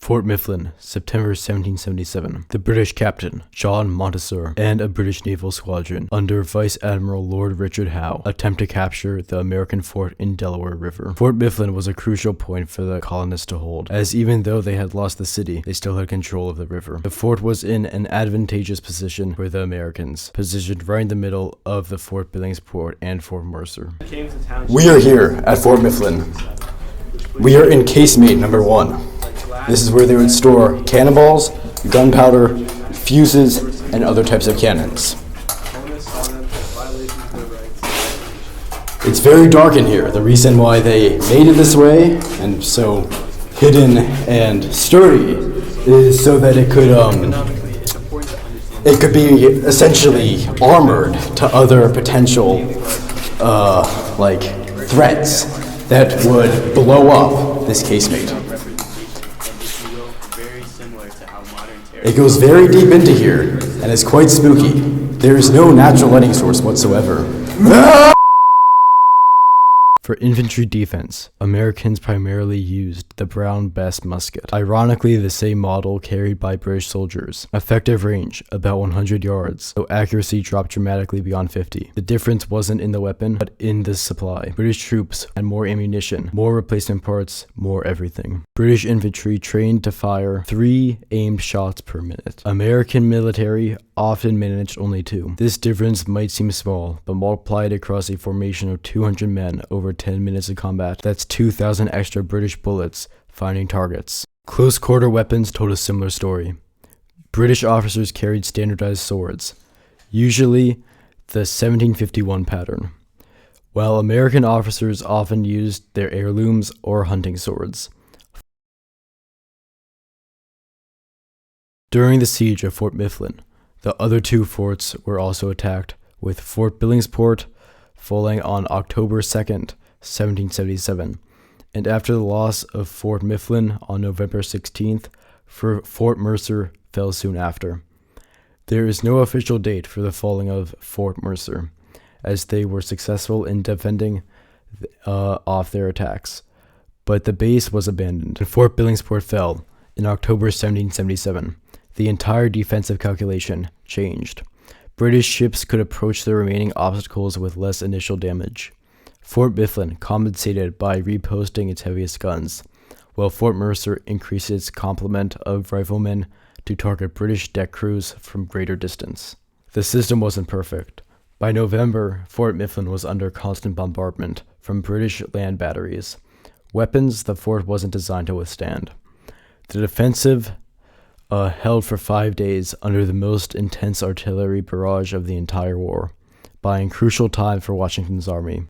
Fort Mifflin, September 1777. The British captain, John Montessor, and a British naval squadron under Vice Admiral Lord Richard Howe attempt to capture the American fort in Delaware River. Fort Mifflin was a crucial point for the colonists to hold, as even though they had lost the city, they still had control of the river. The fort was in an advantageous position for the Americans, positioned right in the middle of the Fort Billingsport and Fort Mercer. We are here at Fort Mifflin. We are in casemate number 1. This is where they would store cannonballs, gunpowder, fuses, and other types of cannons. It's very dark in here. The reason why they made it this way and so hidden and sturdy is so that it could be essentially armored to other potential threats that would blow up this casemate. It goes very deep into here, and it's quite spooky. There is no natural lighting source whatsoever. For infantry defense, Americans primarily used the Brown Bess musket, ironically the same model carried by British soldiers. Effective range, about 100 yards, though accuracy dropped dramatically beyond 50. The difference wasn't in the weapon, but in the supply. British troops had more ammunition, more replacement parts, more everything. British infantry trained to fire 3 aimed shots per minute. American military often managed only 2. This difference might seem small, but multiplied across a formation of 200 men over 10 minutes of combat, that's 2,000 extra British bullets finding targets. Close quarter weapons told a similar story. British officers carried standardized swords, usually the 1751 pattern, while American officers often used their heirlooms or hunting swords. During the siege of Fort Mifflin, the other 2 forts were also attacked, with Fort Billingsport falling on October 2nd, 1777, and after the loss of Fort Mifflin on November 16th, Fort Mercer fell soon after. There is no official date for the falling of Fort Mercer, as they were successful in defending off their attacks, but the base was abandoned, and Fort Billingsport fell in October 1777. The entire defensive calculation changed. British ships could approach the remaining obstacles with less initial damage. Fort Mifflin compensated by reposting its heaviest guns, while Fort Mercer increased its complement of riflemen to target British deck crews from greater distance. The system wasn't perfect. By November, Fort Mifflin was under constant bombardment from British land batteries, weapons the fort wasn't designed to withstand. The defensive held for 5 days under the most intense artillery barrage of the entire war, buying crucial time for Washington's army.